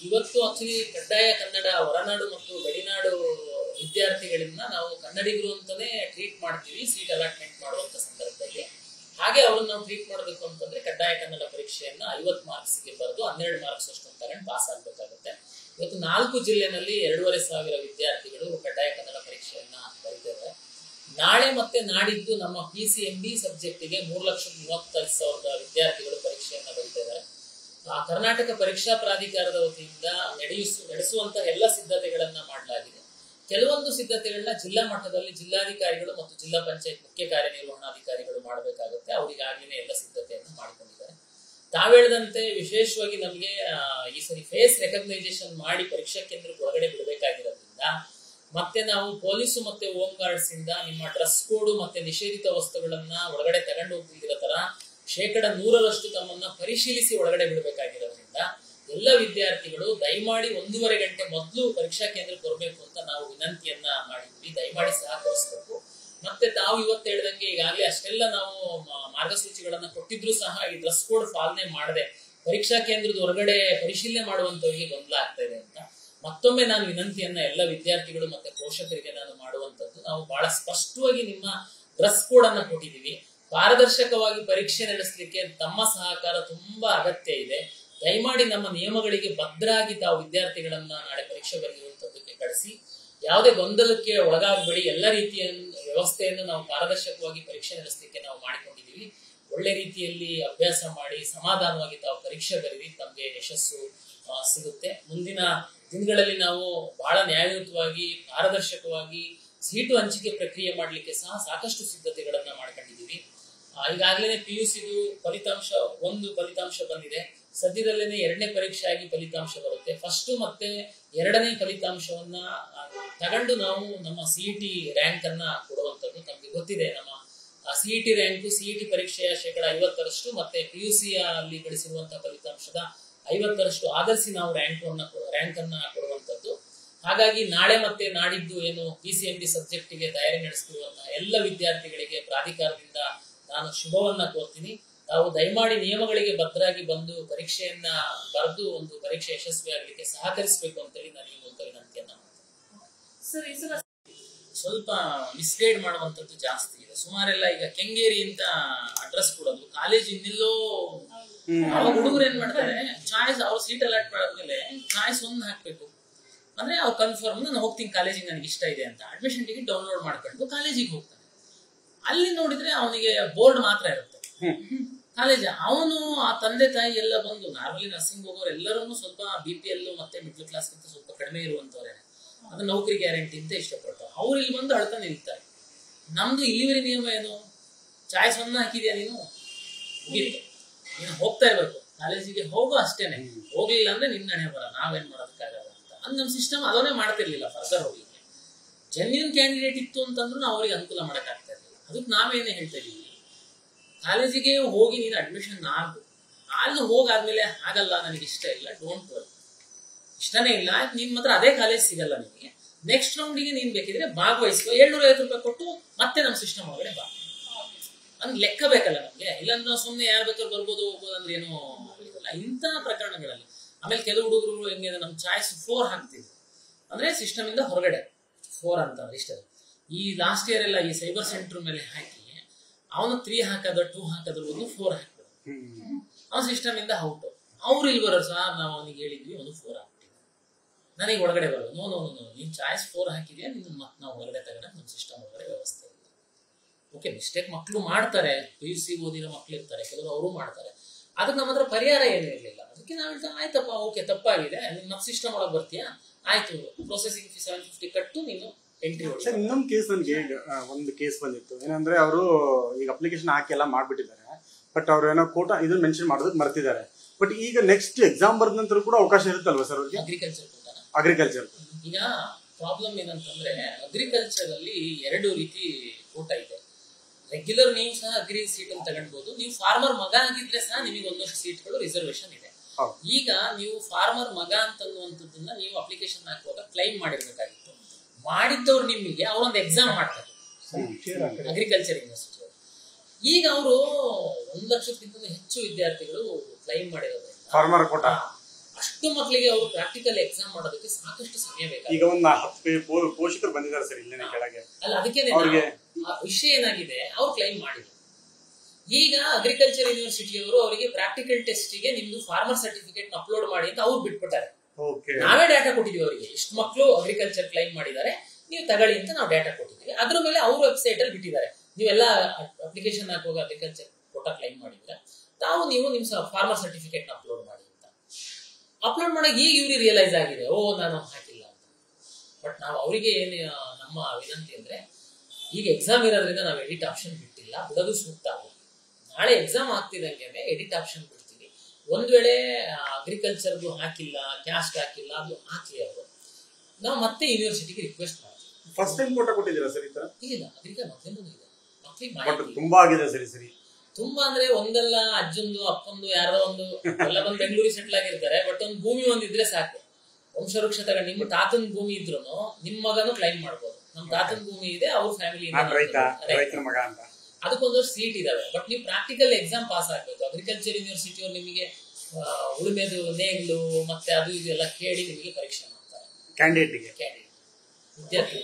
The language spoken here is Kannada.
ಇವತ್ತು ಆಕ್ಚುಲಿ ಕಡ್ಡಾಯ ಕನ್ನಡ ಹೊರನಾಡು ಮತ್ತು ಗಡಿನಾಡು ವಿದ್ಯಾರ್ಥಿಗಳನ್ನ ನಾವು ಕನ್ನಡಿಗರು ಅಂತಾನೆ ಟ್ರೀಟ್ ಮಾಡ್ತೀವಿ ಸೀಟ್ ಅಲಾಟ್ಮೆಂಟ್ ಮಾಡುವಂತ ಸಂದರ್ಭದಲ್ಲಿ. ಹಾಗೆ ಅವ್ರನ್ನ ನಾವು ಟ್ರೀಟ್ ಮಾಡಬೇಕು ಅಂತಂದ್ರೆ ಕಡ್ಡಾಯ ಕನ್ನಡ ಪರೀಕ್ಷೆಯನ್ನ 50 ಮಾರ್ಕ್ಸ್ಗೆ ಬರೆದು 12 ಮಾರ್ಕ್ಸ್ ಅಷ್ಟು ತಗೊಂಡು ಪಾಸ್ ಆಗ್ಬೇಕಾಗುತ್ತೆ. ಇವತ್ತು 4 ಜಿಲ್ಲೆನಲ್ಲಿ 2500 ವಿದ್ಯಾರ್ಥಿಗಳು ಕಡ್ಡಾಯ ಕನ್ನಡ ಪರೀಕ್ಷೆಯನ್ನ ಬರೀತಾರೆ. ನಾಳೆ ಮತ್ತೆ ನಾಡಿದ್ದು ನಮ್ಮ PCMB ಸಬ್ಜೆಕ್ಟಿಗೆ 3,35,000 ವಿದ್ಯಾರ್ಥಿಗಳು ಪರೀಕ್ಷೆಯನ್ನ ಬರೀತಾರೆ. ಕರ್ನಾಟಕ ಪರೀಕ್ಷಾ ಪ್ರಾಧಿಕಾರದ ವತಿಯಿಂದ ನಡೆಸುವಂತಹ ಎಲ್ಲ ಸಿದ್ಧತೆಗಳನ್ನ ಮಾಡಲಾಗಿದೆ. ಕೆಲವೊಂದು ಸಿದ್ಧತೆಗಳನ್ನ ಜಿಲ್ಲಾ ಮಟ್ಟದಲ್ಲಿ ಜಿಲ್ಲಾಧಿಕಾರಿಗಳು ಮತ್ತು ಜಿಲ್ಲಾ ಪಂಚಾಯತ್ ಮುಖ್ಯ ಕಾರ್ಯನಿರ್ವಹಣಾಧಿಕಾರಿಗಳು ಮಾಡಬೇಕಾಗುತ್ತೆ. ಅವರಿಗಾಗಲೇ ಎಲ್ಲ ಸಿದ್ಧತೆಯನ್ನು ಮಾಡಿಕೊಂಡಿದ್ದಾರೆ. ತಾವೇಳದಂತೆ ವಿಶೇಷವಾಗಿ ನಮಗೆ ಈ ಸರಿ ಫೇಸ್ ರೆಕಗ್ನೈಸೇಷನ್ ಮಾಡಿ ಪರೀಕ್ಷಾ ಕೇಂದ್ರಕ್ಕೆ ಒಳಗಡೆ ಬಿಡಬೇಕಾಗಿರೋದ್ರಿಂದ ಮತ್ತೆ ನಾವು ಪೊಲೀಸು ಮತ್ತೆ ಹೋಮ್ ಗಾರ್ಡ್ಸ್ ಇಂದ ನಿಮ್ಮ ಡ್ರೆಸ್ ಕೋಡ್ ಮತ್ತೆ ನಿಷೇಧಿತ ವಸ್ತುಗಳನ್ನ ಒಳಗಡೆ ತಗೊಂಡು ಹೋಗ್ತಿರೋ ತರ 100% ತಮ್ಮನ್ನ ಪರಿಶೀಲಿಸಿ ಒಳಗಡೆ ಬಿಡಬೇಕಾಗಿರೋದ್ರಿಂದ ಎಲ್ಲ ವಿದ್ಯಾರ್ಥಿಗಳು ದಯಮಾಡಿ 1.5 ಗಂಟೆ ಮೊದಲು ಪರೀಕ್ಷಾ ಕೇಂದ್ರಕ್ಕೆ ಬರಬೇಕು ಅಂತ ನಾವು ವಿನಂತಿಯನ್ನ ಮಾಡಿದ್ವಿ. ದಯಮಾಡಿ ಸಹಕರಿಸಬೇಕು. ಮತ್ತೆ ತಾವು ಇವತ್ತು ಹೇಳ್ದಂಗೆ ಈಗಾಗಲೇ ಅಷ್ಟೆಲ್ಲ ನಾವು ಮಾರ್ಗಸೂಚಿಗಳನ್ನ ಕೊಟ್ಟಿದ್ರು ಸಹ ಈ ಡ್ರೆಸ್ ಕೋಡ್ ಪಾಲನೆ ಮಾಡದೆ ಪರೀಕ್ಷಾ ಕೇಂದ್ರದ ಹೊರಗಡೆ ಪರಿಶೀಲನೆ ಮಾಡುವಂತವರಿಗೆ ಗೊಂದಲ ಆಗ್ತಾ ಇದೆ ಅಂತ ಮತ್ತೊಮ್ಮೆ ನಾನು ವಿನಂತಿಯನ್ನ ಎಲ್ಲ ವಿದ್ಯಾರ್ಥಿಗಳು ಮತ್ತೆ ಪೋಷಕರಿಗೆ ನಾನು ಮಾಡುವಂತದ್ದು. ನಾವು ಬಹಳ ಸ್ಪಷ್ಟವಾಗಿ ನಿಮ್ಮ ಡ್ರೆಸ್ ಕೋಡ್ ಅನ್ನ ಕೊಟ್ಟಿದ್ದೀವಿ. ಪಾರದರ್ಶಕವಾಗಿ ಪರೀಕ್ಷೆ ನಡೆಸಲಿಕ್ಕೆ ತಮ್ಮ ಸಹಕಾರ ತುಂಬಾ ಅಗತ್ಯ ಇದೆ. ದಯಮಾಡಿ ನಮ್ಮ ನಿಯಮಗಳಿಗೆ ಬದ್ಧರಾಗಿ ತಾವು ವಿದ್ಯಾರ್ಥಿಗಳನ್ನ ನಾಳೆ ಪರೀಕ್ಷೆ ಬರೆಯುವಂತದ್ದಕ್ಕೆ ಕಳಿಸಿ. ಯಾವುದೇ ಗೊಂದಲಕ್ಕೆ ಒಳಗಾಗಬೇಡಿ. ಎಲ್ಲ ರೀತಿಯ ವ್ಯವಸ್ಥೆಯನ್ನು ನಾವು ಪಾರದರ್ಶಕವಾಗಿ ಪರೀಕ್ಷೆ ನಡೆಸಲಿಕ್ಕೆ ನಾವು ಮಾಡಿಕೊಂಡಿದ್ದೀವಿ. ಒಳ್ಳೆ ರೀತಿಯಲ್ಲಿ ಅಭ್ಯಾಸ ಮಾಡಿ ಸಮಾಧಾನವಾಗಿ ತಾವು ಪರೀಕ್ಷೆ ಬರೀರಿ. ತಮಗೆ ಯಶಸ್ಸು ಸಿಗುತ್ತೆ. ಮುಂದಿನ ದಿನಗಳಲ್ಲಿ ನಾವು ಬಹಳ ನ್ಯಾಯಯುತವಾಗಿ ಪಾರದರ್ಶಕವಾಗಿ ಸೀಟು ಹಂಚಿಕೆ ಪ್ರಕ್ರಿಯೆ ಮಾಡಲಿಕ್ಕೆ ಸಹ ಸಾಕಷ್ಟು ಸಿದ್ಧತೆಗಳನ್ನ ಮಾಡ್ಕೊಂಡಿದ್ದೀವಿ. ಈಗಾಗಲೇ PUCದು ಒಂದು ಫಲಿತಾಂಶ ಬಂದಿದೆ. ಸದ್ಯದಲ್ಲೇನೆ 2ನೇ ಪರೀಕ್ಷೆ ಆಗಿ ಫಲಿತಾಂಶ ಬರುತ್ತೆ. ಫಸ್ಟ್ ಮತ್ತೆ 2ನೇ ಫಲಿತಾಂಶವನ್ನ ತಗೊಂಡು ನಾವು ನಮ್ಮ CET ರ್ಯಾಂಕ್ ಅನ್ನ ಕೊಡುವಂತದ್ದು. ತಮಗೆ ಗೊತ್ತಿದೆ ನಮ್ಮ CET ರ್ಯಾಂಕ್ CET ಪರೀಕ್ಷೆಯ 50% ಮತ್ತೆ PUC ಅಲ್ಲಿ ಗಳಿಸಿರುವಂತಹ ಫಲಿತಾಂಶದ 50% ಆಧರಿಸಿ ನಾವು ರ್ಯಾಂಕ್ ಅನ್ನ ಕೊಡುವಂತದ್ದು. ಹಾಗಾಗಿ ನಾಳೆ ಮತ್ತೆ ನಾಡಿದ್ದು ಏನು PCMB ಸಬ್ಜೆಕ್ಟಿಗೆ ತಯಾರಿ ನಡೆಸುತ್ತಿರುವಂತಹ ಎಲ್ಲ ವಿದ್ಯಾರ್ಥಿಗಳಿಗೆ ಪ್ರಾಧಿಕಾರದಿಂದ ನಾನು ಶುಭವನ್ನ ಕೋರ್ತೀನಿ. ತಾವು ದಯಮಾಡಿ ನಿಯಮಗಳಿಗೆ ಬದ್ಧರಾಗಿ ಬಂದು ಪರೀಕ್ಷೆಯನ್ನ ಬರೆದು ಒಂದು ಪರೀಕ್ಷೆ ಯಶಸ್ವಿ ಆಗಲಿಕ್ಕೆ ಸಹಕರಿಸಬೇಕು ಅಂತೇಳಿ ನಾನು ಈ ಮೂಲಕ ವಿನಂತಿಯನ್ನ ಮಾಡ್ತೀನಿ. ಸ್ವಲ್ಪ ಮಿಸ್ಗೈಡ್ ಮಾಡುವಂತದ್ದು ಜಾಸ್ತಿ ಇದೆ. ಸುಮಾರೆಲ್ಲ ಈಗ ಕೆಂಗೇರಿ ಅಂತ ಅಡ್ರೆಸ್ ಕೊಡೋದು, ಕಾಲೇಜ್ ಇನ್ನೆಲ್ಲೋ ಅವಾಗ ಹುಡುಗರು ಏನ್ ಮಾಡ್ತಾರೆ, ಚಾಯ್ಸ್ ಅವ್ರ ಸೀಟ್ ಅಲಾಟ್ ಮಾಡಾದ್ಮೇಲೆ ಚಾಯ್ಸ್ 1 ಹಾಕ್ಬೇಕು ಅಂದ್ರೆ ಅವ್ರು ಕನ್ಫರ್ಮ್ ನಾನು ಹೋಗ್ತೀನಿ ಕಾಲೇಜಿಗೆ, ನನಗೆ ಇಷ್ಟ ಇದೆ ಅಂತ ಅಡ್ಮಿಷನ್ ಟಿಕೆಟ್ ಡೌನ್ಲೋಡ್ ಮಾಡ್ಕೊಂಡು ಕಾಲೇಜಿಗೆ ಹೋಗ್ತಾನೆ. ಅಲ್ಲಿ ನೋಡಿದ್ರೆ ಅವನಿಗೆ ಬೋರ್ಡ್ ಮಾತ್ರ ಇರುತ್ತೆ ಕಾಲೇಜ್. ಅವನು ಆ ತಂದೆ ತಾಯಿ ಎಲ್ಲ ಬಂದು ನಾರ್ಮಲಿ ನರ್ಸಿಂಗ್ ಹೋಗೋರು ಎಲ್ಲರೂ ಸ್ವಲ್ಪ BPL ಮತ್ತೆ ಮಿಡ್ಲ್ ಕ್ಲಾಸ್ ಗಿಂತ ಸ್ವಲ್ಪ ಕಡಿಮೆ ಇರುವಂತವ್ರೆ. ಅದು ನೌಕರಿ ಗ್ಯಾರಂಟಿ ಅಂತ ಇಷ್ಟಪಡ್ತಾರೆ. ಅವ್ರು ಇಲ್ಲಿ ಬಂದು ಅಳ್ತಾ ನಿಲ್ತಾರೆ. ನಮ್ದು ಇಲ್ಲಿವರೆ ನಿಯಮ ಏನು, ಚಾಯ್ಸ್ 1 ಹಾಕಿದ್ಯಾ ನೀನು ಮುಗೀತು, ನೀನು ಹೋಗ್ತಾ ಇರ್ಬೇಕು ಕಾಲೇಜಿಗೆ, ಹೋಗೋ ಅಷ್ಟೇನೆ. ಹೋಗ್ಲಿಲ್ಲ ಅಂದ್ರೆ ನಿನ್ನ ಹಣೆ ಬರ, ನಾವೇನ್ ಮಾಡೋದಕ್ಕಾಗಲ್ಲ ಅಂತ. ಅದು ನಮ್ಮ ಸಿಸ್ಟಮ್ ಅದನ್ನೇ ಮಾಡ್ತಿರ್ಲಿಲ್ಲ. ಫರ್ದರ್ ಹೋಗ್ಲಿಕ್ಕೆ ಜೆನ್ಯೂನ್ ಕ್ಯಾಂಡಿಡೇಟ್ ಇತ್ತು ಅಂತಂದ್ರೂ ನಾವು ಅವ್ರಿಗೆ ಅನುಕೂಲ ಮಾಡಕ್ ಆಗ್ತಾ ಇರ್ಲಿಲ್ಲ. ಅದಕ್ಕೆ ನಾವೇನೇ ಹೇಳ್ತಾ ಇದೀವಿ, ಕಾಲೇಜಿಗೆ ಹೋಗಿ ನೀನು ಅಡ್ಮಿಷನ್ ಅಲ್ಲಿ ಹೋಗಾದ್ಮೇಲೆ ಆಗಲ್ಲ, ನನಗೆ ಇಷ್ಟ ಇಲ್ಲ, ಡೋಂಟ್ ವರ್ಕ್, ಇಷ್ಟನೇ ಇಲ್ಲ, ನಿನ್ ಮಾತ್ರ ಅದೇ ಕಾಲೇಜ್ ಸಿಗಲ್ಲ ನಿಮಗೆ, ನೆಕ್ಸ್ಟ್ ರೌಂಡಿಗೆ ನೀನ್ ಬೇಕಿದ್ರೆ ಭಾಗವಹಿಸುವ, 750 ರೂಪಾಯಿ ಕೊಟ್ಟು ಮತ್ತೆ ನಮ್ಮ ಸಿಸ್ಟಮ್ ಒಳಗಡೆ ಬಾ. ಅಂದ್ ಲೆಕ್ಕ ಬೇಕಲ್ಲ ನಮ್ಗೆ. ಇಲ್ಲಾಂದ್ರೆ ಸುಮ್ಮನೆ ಯಾರು ಬೇಕಾದ್ರೂ ಬರ್ಬೋದು ಹೋಗ್ಬೋದು ಅಂದ್ರೆ ಏನೋ ಇಂತಹ ಪ್ರಕರಣಗಳಲ್ಲಿ. ಆಮೇಲೆ ಕೆಲವು ಹುಡುಗರು ಹೆಂಗೆ ನಮ್ ಚಾಯ್ಸ್ 4 ಹಾಕ್ತಿದ್ರು ಅಂದ್ರೆ ಸಿಸ್ಟಮ್ ಇಂದ ಹೊರಗಡೆ 4 ಅಂತ ಇಷ್ಟ. ಈ ಲಾಸ್ಟ್ ಇಯರ್ ಎಲ್ಲ ಈ ಸೈಬರ್ ಸೆಂಟರ್ ಮೇಲೆ ಹಾಕಿ ಅವನು 3 ಹಾಕೋದು 2 ಹಾಕೋದ್ರ ಬದಲು 4 ಹಾಕ್ಬಿಡು, ಅವನ ಸಿಸ್ಟಮ್ ಇಂದ ಔಟ್. ಅವ್ರು ಇಲ್ಲಿ ಬರೋರು ಸರ್, ನಾವು ಅವನಿಗೆ ಹೇಳಿದ್ವಿ ಒಂದು 4 ಹಾಕ್ಬಿಟ್ಟಿದ್ವಿ, ನನಗೆ ಒಳಗಡೆ ಬರೋದು. ನೋ ನೀನ್ ಚಾಯ್ಸ್ 4 ಹಾಕಿದ್ಯಾ, ನಿನ್ನ ಮತ್ತೆ ನಾವು ಹೊರಗಡೆ ತಗೊಂಡ ನಮ್ಮ ಸಿಸ್ಟಮ್ ಒಳಗಡೆ ವ್ಯವಸ್ಥೆ ಇಲ್ಲ. ಓಕೆ, ಮಿಸ್ಟೇಕ್ ಮಕ್ಕಳು ಮಾಡ್ತಾರೆ, PUC ಓದಿರೋ ಮಕ್ಳು ಇರ್ತಾರೆ, ಕೆಲವರು ಅವರು ಮಾಡ್ತಾರೆ. ಅದಕ್ಕೆ ನಮ್ಮ ಹತ್ರ ಪರಿಹಾರ ಏನೂ ಇರಲಿಲ್ಲ. ಅದಕ್ಕೆ ನಾವು ಹೇಳ್ತಾ ಆಯ್ತಪ್ಪ ಓಕೆ ತಪ್ಪಾಗಿದೆ, ನಿಮ್ಮ ಸಿಸ್ಟಮ್ ಒಳಗೆ ಬರ್ತೀಯಾ, ಆಯ್ತು ಪ್ರೊಸೆಸಿಂಗ್ ಫೀಸ್ 750 ಕಟ್ಟು ನೀನು ಎಂಟ್ರಿ ಹೊಡಿ. ಇನ್ನೊಂದು ಕೇಸ್ ನನಗೆ ಒಂದು ಕೇಸ್ ಬಂದಿತ್ತು. ಏನಂದ್ರೆ ಅವರು ಈಗ ಅಪ್ಲಿಕೇಶನ್ ಹಾಕಿ ಎಲ್ಲ ಮಾಡ್ಬಿಟ್ಟಿದ್ದಾರೆ, ಬಟ್ ಅವ್ರು ಏನೋ ಕೋಟಾ ಇದನ್ನ ಮೆನ್ಷನ್ ಮಾಡೋದಕ್ಕೆ ಮರ್ತಿದ್ದಾರೆ. ಬಟ್ ಈಗ ನೆಕ್ಸ್ಟ್ ಎಕ್ಸಾಮ್ ಬರೆದ ನಂತರ ಕೂಡ ಅವಕಾಶ ಇರುತ್ತಲ್ವಾ ಸರ್ ಅವ್ರಿಗೆ? ಅಗ್ರಿಕಲ್ಚರ್ ಈಗ ಪ್ರಾಬ್ಲಮ್ ಏನಂತಂದ್ರೆ ಅಗ್ರಿಕಲ್ಚರ್ ಅಲ್ಲಿ 2 ರೀತಿ ಕೋಟಾ ಇದೆ. ರೆಗ್ಯುಲರ್ ನೀವು ಸಹ ಅಗ್ರಿ ಸೀಟ್ ಅಂತ ತಗೊಳ್ಬಹುದು. ನೀವು ಫಾರ್ಮರ್ ಮಗ ಆಗಿದ್ರೆ ಸಹ ನಿಮಗೆ ಒಂದಷ್ಟು ಸೀಟ್ಗಳು ರಿಸರ್ವೇಶನ್ ಇದೆ. ಈಗ ನೀವು ಫಾರ್ಮರ್ ಮಗ ಅಂತನ್ನುವಂಥದ್ದನ್ನ ನೀವು ಅಪ್ಲಿಕೇಶನ್ ಹಾಕುವಾಗ ಕ್ಲೈಮ್ ಮಾಡಿರ್ಬೇಕಾಗಿತ್ತು. ಮಾಡಿದ್ದವ್ರು ನಿಮಗೆ ಅವರೊಂದು ಎಕ್ಸಾಮ್ ಮಾಡ್ತಾರೆ ಅಗ್ರಿಕಲ್ಚರ್ ಯೂನಿವರ್ಸಿಟಿ. ಈಗ ಅವರು 1 ಲಕ್ಷಕ್ಕಿಂತ ಹೆಚ್ಚು ವಿದ್ಯಾರ್ಥಿಗಳು ಕ್ಲೈಮ್ ಮಾಡಿರೋದ್ರಿಂದ ಅಷ್ಟು ಮಕ್ಕಳಿಗೆ ಅವರು ಪ್ರಾಕ್ಟಿಕಲ್ ಎಕ್ಸಾಮ್ ಮಾಡೋದಕ್ಕೆ ಸಾಕಷ್ಟು ಸಮಯ ಬೇಕಾಗುತ್ತೆ. ಈಗ ಒಂದು 10 ಪೋಷಕರು ಬಂದಿದ್ದಾರೆ ಸರ್ ಇಲ್ಲೇನೆ ಕೆಳಗೆ. ಅಲ್ಲ, ಅದಕ್ಕೆ ವಿಷಯ ಏನಾಗಿದೆ, ಅವ್ರು ಕ್ಲೈಮ್ ಮಾಡಿದ್ರು. ಈಗ ಅಗ್ರಿಕಲ್ಚರ್ ಯೂನಿವರ್ಸಿಟಿಯವರು ಅವರಿಗೆ ಪ್ರಾಕ್ಟಿಕಲ್ ಟೆಸ್ಟಿಗೆ ನಿಮ್ದು ಫಾರ್ಮರ್ ಸರ್ಟಿಫಿಕೇಟ್ ಅಪ್ಲೋಡ್ ಮಾಡಿ ಅಂತ ಅವ್ರು ಬಿಟ್ಬಿಟ್ಟಾರೆ. ನಾವೇ ಡಾಟಾ ಕೊಟ್ಟಿದ್ವಿ ಅವರಿಗೆ, ಇಷ್ಟು ಮಕ್ಕಳು ಅಗ್ರಿಕಲ್ಚರ್ ಕ್ಲೈಮ್ ಮಾಡಿದ್ದಾರೆ, ನೀವು ತಗೊಳ್ಳಿ ಅಂತ ನಾವು ಡಾಟಾ ಕೊಟ್ಟಿದ್ವಿ. ಅದ್ರ ಮೇಲೆ ಅವ್ರ ವೆಬ್ಸೈಟ್ ಅಲ್ಲಿ ಬಿಟ್ಟಿದ್ದಾರೆ, ನೀವೆಲ್ಲ ಅಪ್ಲಿಕೇಶನ್ ಹಾಕುವಾಗ ಅಗ್ರಿಕಲ್ಚರ್ ಕೋಟಾ ಕ್ಲೈಮ್ ಮಾಡಿದ್ರೆ ನೀವು ನಿಮ್ ಫಾರ್ಮರ್ ಸರ್ಟಿಫಿಕೇಟ್ ಅಪ್ಲೋಡ್ ಮಾಡಿ ಅಂತ. ಅಪ್ಲೋಡ್ ಮಾಡಾಗ ಈಗ ಇವ್ರಿಗೆ ರಿಯಲೈಸ್ ಆಗಿದೆ, ನಾನು ಹಾಕಿಲ್ಲ ಅಂತ. ಬಟ್ ನಾವು ಅವರಿಗೆ ನಮ್ಮ ವಿನಂತಿ ಅಂದ್ರೆ, ಈಗ ಎಕ್ಸಾಮ್ ಇರೋದ್ರಿಂದ ನಾವು ಎಡಿಟ್ ಆಪ್ಷನ್ ಬಿಟ್ಟಿಲ್ಲ, ಬಿಡೋದು ಸೂಕ್ತ ಆಗುತ್ತೆ. ನಾಳೆ ಎಕ್ಸಾಮ್ ಆಗ್ತಿದಂಗೆ ಎಡಿಟ್ ಆಪ್ಷನ್ ಬಿಡ್ತೀವಿ. ಒಂದ್ ವೇಳೆ ಅಗ್ರಿಕಲ್ಚರ್ದು ಹಾಕಿಲ್ಲ, ಕ್ಯಾಸ್ಟ್ ಹಾಕಿಲ್ಲ, ಅದು ಹಾಕಿ ಅವರು ನಾವು ಮತ್ತೆ ಯೂನಿವರ್ಸಿಟಿಗೆ ರಿಕ್ವೆಸ್ಟ್ ಮಾಡ್ತೀವಿ. ಫಸ್ಟ್ ಟೈಮ್ ಕೋಟಾ ಕೊಟ್ಟಿದ್ದೀರಾ ಸರ್? ಈ ತರ ಇಲ್ಲ, ಅದಕ್ಕೆ ಮೊದಲಿಂದನೂ ಇದೆ. ಮಕ್ಕಳಿಗೆ ತುಂಬಾ ಆಗಿದೆ. ಸರಿ ತುಂಬಾ ಅಂದ್ರೆ ಒಂದಲ್ಲ, ಅಜ್ಜಂದು ಅಪ್ಪಂದು ಯಾರೋ ಒಂದು ಎಲ್ಲ ಬಂದು ಬೆಂಗಳೂರಿಗೆ ಸೆಟ್ಲ್ ಆಗಿರ್ತಾರೆ. ಬಟ್ ಒಂದು ಭೂಮಿ ಒಂದಿದ್ರೆ ಸಾಕು, ವಂಶವೃಕ್ಷ ತಗೊಂಡು ನಿಮ್ಮ ತಾತನ ಭೂಮಿ ಇದ್ರು ನಿಮ್ ಮಗನು ಕ್ಲೈಮ್ ಮಾಡ್ಬೋದು. ನಮ್ ತಾತನ ಭೂಮಿ ಇದೆ, ಅವ್ರ ಫ್ಯಾಮಿಲಿ ಅದಕ್ಕೊಂದಷ್ಟು ಸೀಟ್ ಇದಾವೆ. ಬಟ್ ನೀವು ಪ್ರಾಕ್ಟಿಕಲ್ ಎಕ್ಸಾಮ್ ಪಾಸ್ ಆಗ್ಬೇಕು. ಅಗ್ರಿಕಲ್ಚರ್ ಯೂನಿವರ್ಸಿಟಿ ಅವ್ರು ನಿಮಗೆ ಉಳುಮೆದು ನೇಗ್ಲು ಮತ್ತೆ ಅದು ಇದು ಎಲ್ಲ ಕೇಳಿ ನಿಮಗೆ ಪರೀಕ್ಷೆ ಮಾಡ್ತಾರೆ. ಕ್ಯಾಂಡಿಡೇಟ್ಗೆ ವಿದ್ಯಾರ್ಥಿ